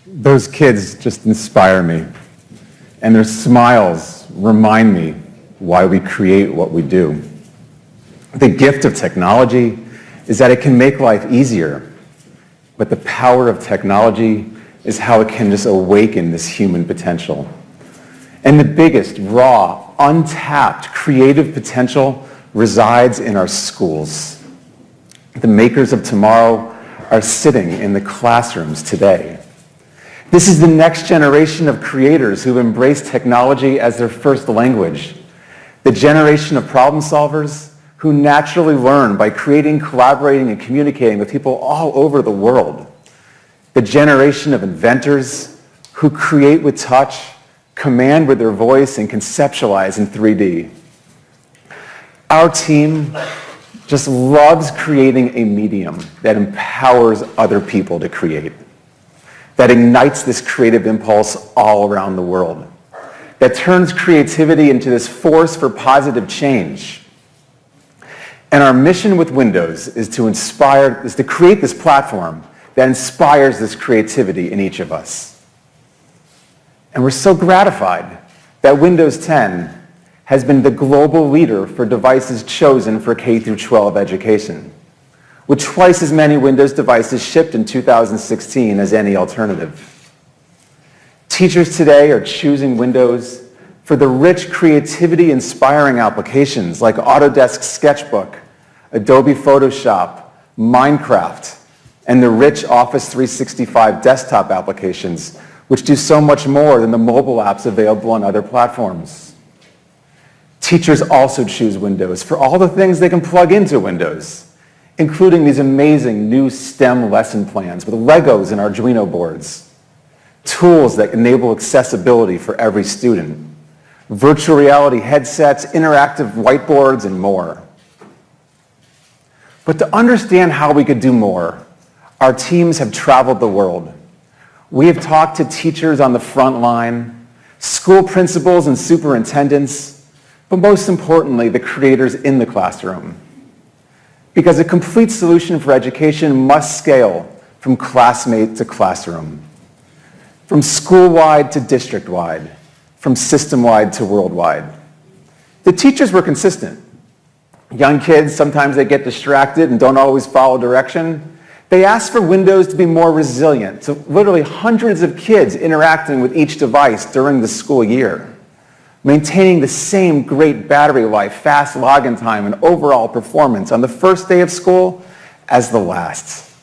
Those kids just inspire me, and their smiles remind me why we create what we do. The gift of technology is that it can make life easier, but the power of technology is how it can just awaken this human potential. And the biggest, raw, untapped creative potential resides in our schools. The makers of tomorrow are sitting in the classrooms today. This is the next generation of creators who embrace technology as their first language. The generation of problem solvers who naturally learn by creating, collaborating, and communicating with people all over the world. The generation of inventors who create with touch, command with their voice, and conceptualize in 3D. Our team just loves creating a medium that empowers other people to create, that ignites this creative impulse all around the world, that turns creativity into this force for positive change. And our mission with Windows is to create this platform that inspires this creativity in each of us. And we're so gratified that Windows 10 has been the global leader for devices chosen for K-12 education, with twice as many Windows devices shipped in 2016 as any alternative. Teachers today are choosing Windows for the rich creativity-inspiring applications like Autodesk Sketchbook, Adobe Photoshop, Minecraft, and the rich Office 365 desktop applications, which do so much more than the mobile apps available on other platforms. Teachers also choose Windows for all the things they can plug into Windows, including these amazing new STEM lesson plans with Legos and Arduino boards, tools that enable accessibility for every student, virtual reality headsets, interactive whiteboards, and more. But to understand how we could do more, our teams have traveled the world. We have talked to teachers on the front line, school principals and superintendents, but most importantly, the creators in the classroom. Because a complete solution for education must scale from classmate to classroom, from school-wide to district-wide, from system-wide to worldwide. The teachers were consistent. Young kids, sometimes they get distracted and don't always follow direction. They asked for Windows to be more resilient to literally hundreds of kids interacting with each device during the school year, maintaining the same great battery life, fast login time, and overall performance on the first day of school as the last.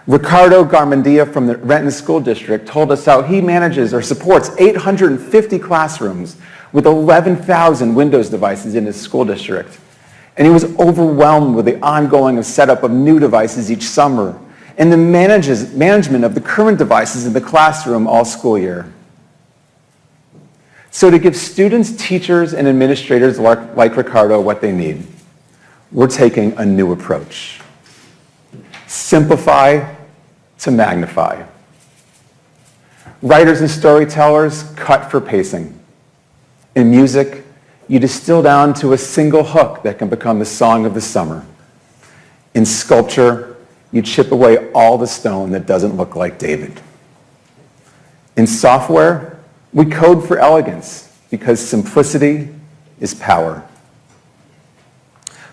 Ricardo Garmendia from the Renton School District told us how he manages or supports 850 classrooms with 11,000 Windows devices in his school district. And he was overwhelmed with the ongoing setup of new devices each summer and the management of the current devices in the classroom all school year. So to give students, teachers, and administrators like Ricardo what they need, we're taking a new approach. Simplify to magnify. Writers and storytellers cut for pacing. In music, you distill down to a single hook that can become the song of the summer. In sculpture, you chip away all the stone that doesn't look like David. In software, we code for elegance because simplicity is power.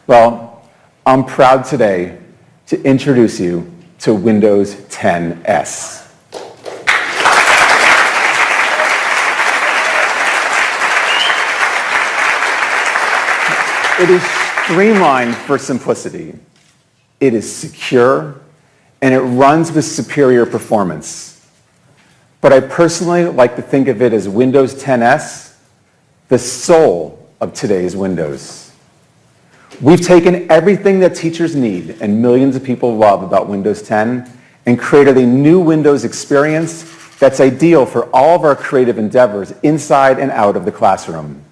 Well, I'm proud today to introduce you to Windows 10 S. It is streamlined for simplicity. It is secure, and it runs with superior performance. But I personally like to think of it as Windows 10 S, the soul of today's Windows. We've taken everything that teachers need and millions of people love about Windows 10 and created a new Windows experience that's ideal for all of our creative endeavors inside and out of the classroom.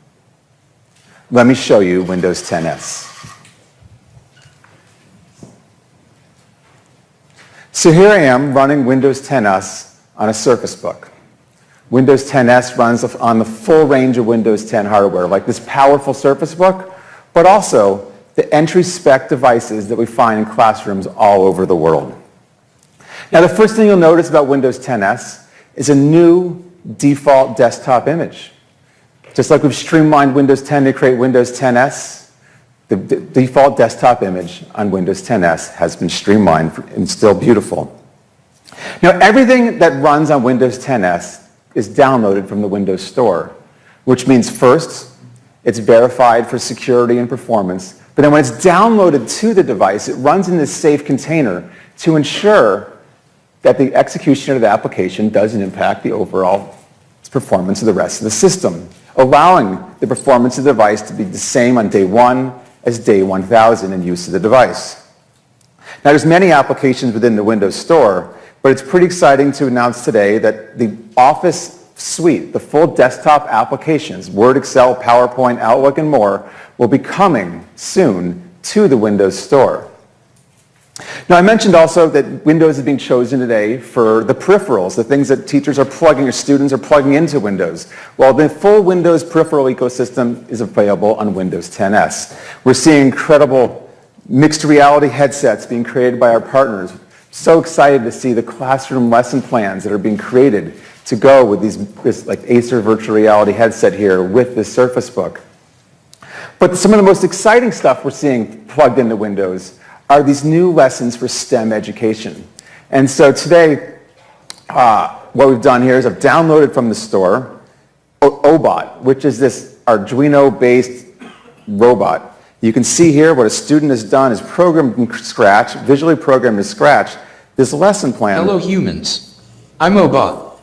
Let me show you Windows 10 S. So here I am running Windows 10 S on a Surface Book. Windows 10 S runs on the full range of Windows 10 hardware, like this powerful Surface Book, but also the entry spec devices that we find in classrooms all over the world. Now, the first thing you'll notice about Windows 10s is a new default desktop image. Just like we've streamlined Windows 10 to create Windows 10s, the default desktop image on Windows 10s has been streamlined and still beautiful. Now, everything that runs on Windows 10s is downloaded from the Windows Store, which means first, it's verified for security and performance, but then when it's downloaded to the device, it runs in this safe container to ensure that the execution of the application doesn't impact the overall performance of the rest of the system, allowing the performance of the device to be the same on day 1 as day 1000 in use of the device. Now, there's many applications within the Windows Store, but it's pretty exciting to announce today that the Office suite, the full desktop applications, Word, Excel, PowerPoint, Outlook, and more, will be coming soon to the Windows Store. Now, I mentioned also that Windows is being chosen today for the peripherals, the things that teachers are plugging or students are plugging into Windows. Well, the full Windows peripheral ecosystem is available on Windows 10s. We're seeing incredible mixed reality headsets being created by our partners. So excited to see the classroom lesson plans that are being created to go with this like Acer virtual reality headset here with this Surface Book. But some of the most exciting stuff we're seeing plugged into Windows are these new lessons for STEM education. And so today, what we've done here is I've downloaded from the store Obot, which is this Arduino-based robot. You can see here what a student has done is programmed from scratch, visually programmed from scratch, this lesson plan. Hello humans. I'm Obot.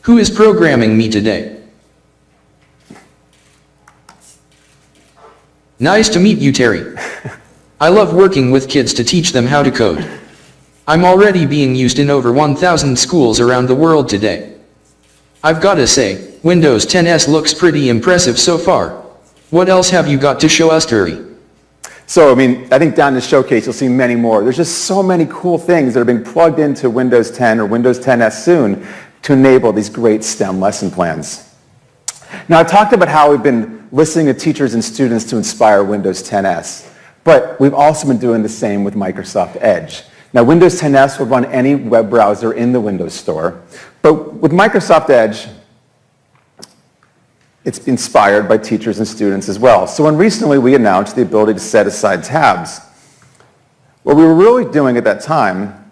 Who is programming me today? Nice to meet you, Terry. I love working with kids to teach them how to code. I'm already being used in over 1,000 schools around the world today. I've gotta say, Windows 10s looks pretty impressive so far. What else have you got to show us, Terry? So, I think down in the showcase you'll see many more. There's just so many cool things that are being plugged into Windows 10 or Windows 10s soon to enable these great STEM lesson plans. Now, I've talked about how we've been listening to teachers and students to inspire Windows 10s, but we've also been doing the same with Microsoft Edge. Now, Windows 10s will run any web browser in the Windows Store, but with Microsoft Edge, it's inspired by teachers and students as well. So when recently we announced the ability to set aside tabs, what we were really doing at that time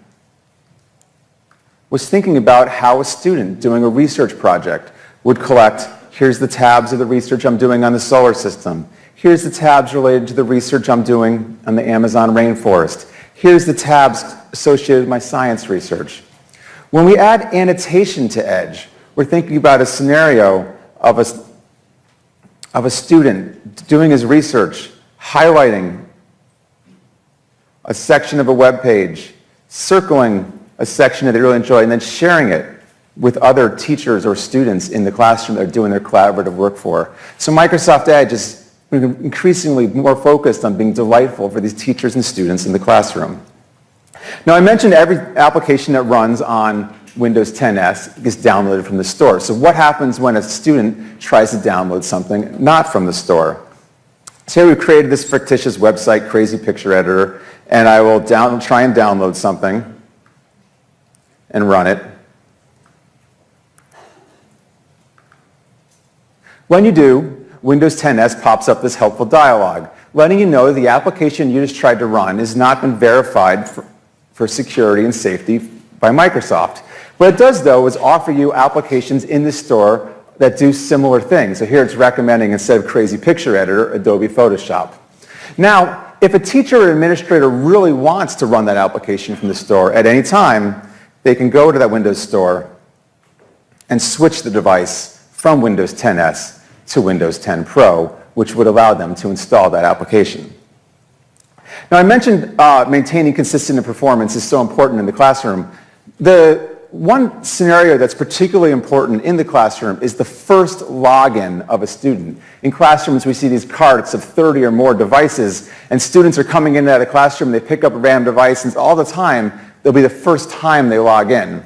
was thinking about how a student doing a research project would collect, here's the tabs of the research I'm doing on the solar system. Here's the tabs related to the research I'm doing on the Amazon rainforest. Here's the tabs associated with my science research. When we add annotation to Edge, we're thinking about a scenario of a student doing his research, highlighting a section of a web page, circling a section that they really enjoy, and then sharing it with other teachers or students in the classroom that are doing their collaborative work for. So Microsoft Edge is increasingly more focused on being delightful for these teachers and students in the classroom. Now, I mentioned every application that runs on Windows 10s is downloaded from the store. So what happens when a student tries to download something not from the store? So here we've created this fictitious website, Crazy Picture Editor, and I will try and download something and run it. When you do, Windows 10s pops up this helpful dialog, letting you know the application you just tried to run has not been verified for security and safety by Microsoft. What it does, though, is offer you applications in the store that do similar things. So here it's recommending, instead of Crazy Picture Editor, Adobe Photoshop. Now, if a teacher or administrator really wants to run that application from the store at any time, they can go to that Windows Store and switch the device from Windows 10s to Windows 10 Pro, which would allow them to install that application. Now, I mentioned maintaining consistent performance is so important in the classroom. The one scenario that's particularly important in the classroom is the first login of a student. In classrooms, we see these carts of 30 or more devices, and students are coming in and out of the classroom, they pick up a random device, and all the time, it'll be the first time they log in.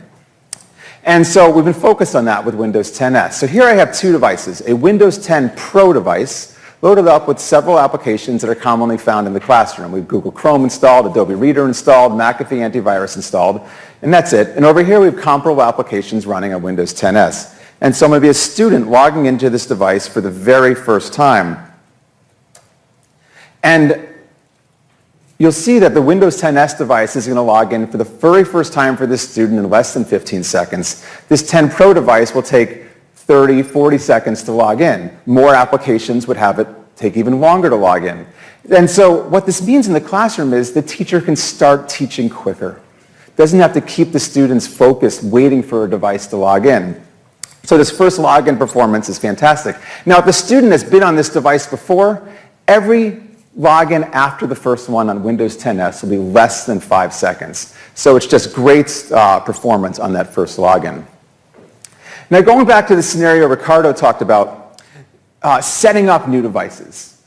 And so we've been focused on that with Windows 10s. So here I have two devices, a Windows 10 Pro device loaded up with several applications that are commonly found in the classroom. We have Google Chrome installed, Adobe Reader installed, McAfee antivirus installed, and that's it. And over here we have comparable applications running on Windows 10s. And so I'm going to be a student logging into this device for the very first time. And you'll see that the Windows 10s device is going to log in for the very first time for this student in less than 15 seconds. This 10 Pro device will take 30, 40 seconds to log in. More applications would have it take even longer to log in. And so what this means in the classroom is the teacher can start teaching quicker. Doesn't have to keep the students focused waiting for a device to log in. So this first login performance is fantastic. Now, if the student has been on this device before, every login after the first one on Windows 10s will be less than 5 seconds. So it's just great performance on that first login. Now, going back to the scenario Ricardo talked about, setting up new devices.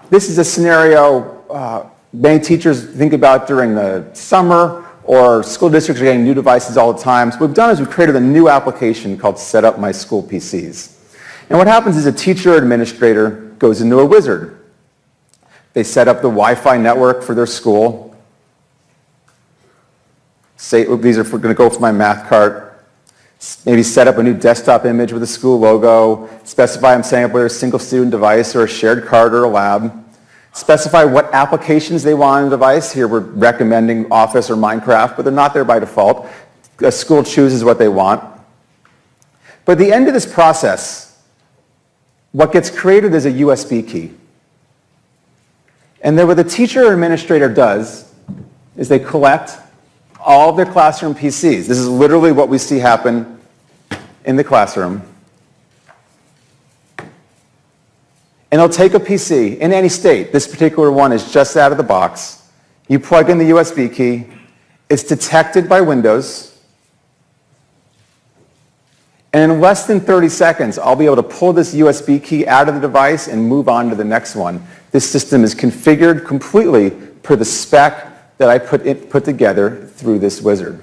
This is a scenario many teachers think about during the summer, or school districts are getting new devices all the time. So what we've done is we've created a new application called Set Up My School PCs. And what happens is a teacher or administrator goes into a wizard. They set up the Wi-Fi network for their school. Say, these are going to go for my math cart. Maybe set up a new desktop image with a school logo. Specify I'm setting up whether a single student device or a shared cart or a lab. Specify what applications they want on the device. Here we're recommending Office or Minecraft, but they're not there by default. A school chooses what they want. But at the end of this process, what gets created is a USB key. And then what the teacher or administrator does is they collect all of their classroom PCs. This is literally what we see happen in the classroom. And they'll take a PC in any state. This particular one is just out of the box. You plug in the USB key. It's detected by Windows. And in less than 30 seconds, I'll be able to pull this USB key out of the device and move on to the next one. This system is configured completely per the spec that I put together through this wizard.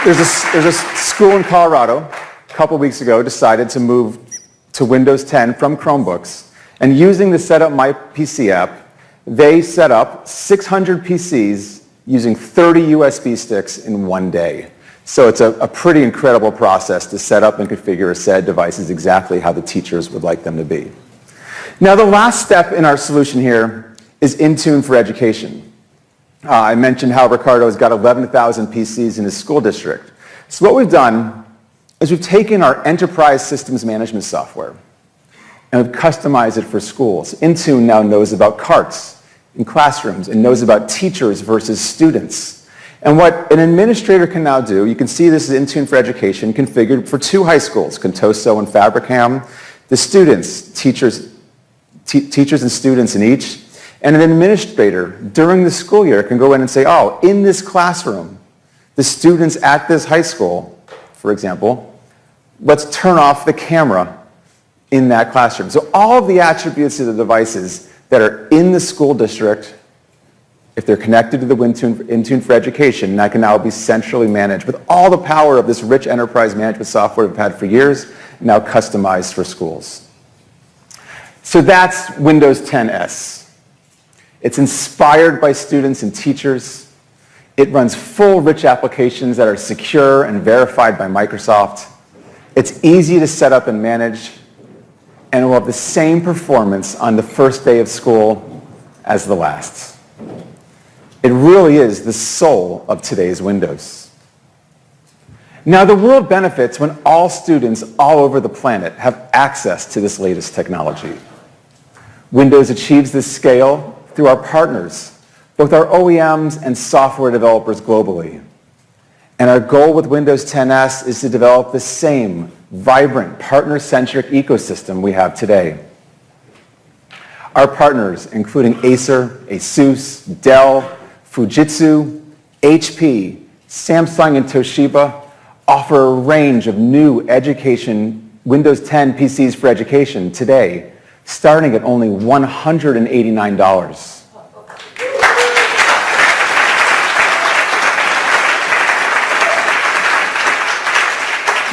There's a school in Colorado a couple weeks ago decided to move to Windows 10 from Chromebooks. And using the Set Up My PC app, they set up 600 PCs using 30 USB sticks in one day. So it's a pretty incredible process to set up and configure a set of devices exactly how the teachers would like them to be. Now, the last step in our solution here is Intune for Education. I mentioned how Ricardo has got 11,000 PCs in his school district. So what we've done is we've taken our enterprise systems management software and we've customized it for schools. Intune now knows about carts in classrooms and knows about teachers versus students. And what an administrator can now do, you can see this is Intune for Education configured for 2 high schools, Contoso and Fabricam. The students, teachers and students in each. And an administrator during the school year can go in and say, oh, in this classroom, the students at this high school, for example, let's turn off the camera in that classroom. So all of the attributes of the devices that are in the school district, if they're connected to the Intune for Education, that can now be centrally managed with all the power of this rich enterprise management software we've had for years, now customized for schools. So that's Windows 10s. It's inspired by students and teachers. It runs full, rich applications that are secure and verified by Microsoft. It's easy to set up and manage, and it will have the same performance on the first day of school as the last. It really is the soul of today's Windows. Now, the world benefits when all students all over the planet have access to this latest technology. Windows achieves this scale through our partners, both our OEMs and software developers globally. And our goal with Windows 10s is to develop the same vibrant, partner-centric ecosystem we have today. Our partners, including Acer, Asus, Dell, Fujitsu, HP, Samsung, and Toshiba, offer a range of new Windows 10 PCs for education today, starting at only $189.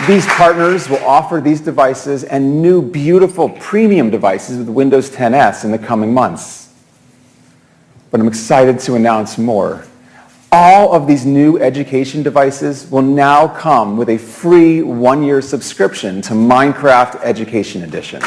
These partners will offer these devices and new beautiful premium devices with Windows 10S in the coming months. But I'm excited to announce more. All of these new education devices will now come with a free one-year subscription to Minecraft Education Edition.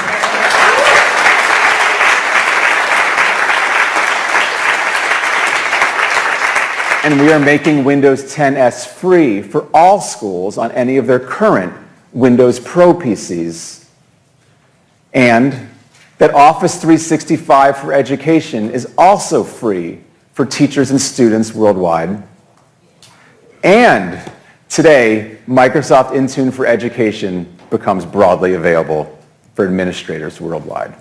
And we are making Windows 10S free for all schools on any of their current Windows Pro PCs. And that Office 365 for Education is also free for teachers and students worldwide. And today, Microsoft Intune for Education becomes broadly available for administrators worldwide.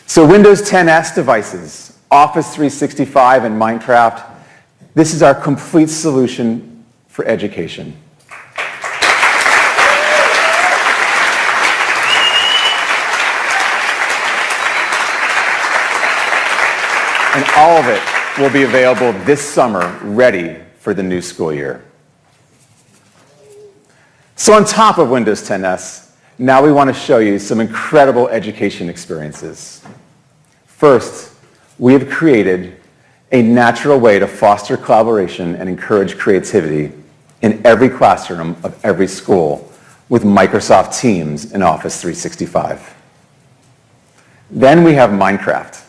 So Windows 10S devices, Office 365, and Minecraft, this is our complete solution for education. And all of it will be available this summer, ready for the new school year. So on top of Windows 10S, now we want to show you some incredible education experiences. First, we have created a natural way to foster collaboration and encourage creativity in every classroom of every school with Microsoft Teams and Office 365. Then we have Minecraft.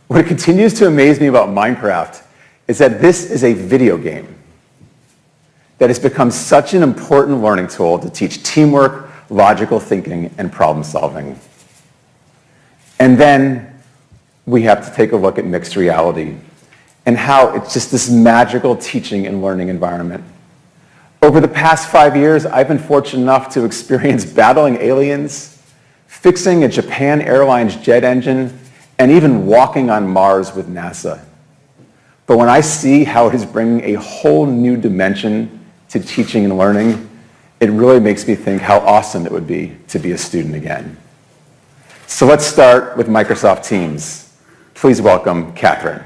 What continues to amaze me about Minecraft is that this is a video game that has become such an important learning tool to teach teamwork, logical thinking, and problem solving. And then we have to take a look at mixed reality and how it's just this magical teaching and learning environment. Over the past 5 years, I've been fortunate enough to experience battling aliens, fixing a Japan Airlines jet engine, and even walking on Mars with NASA. But when I see how it is bringing a whole new dimension to teaching and learning, it really makes me think how awesome it would be to be a student again. So let's start with Microsoft Teams. Please welcome Catherine.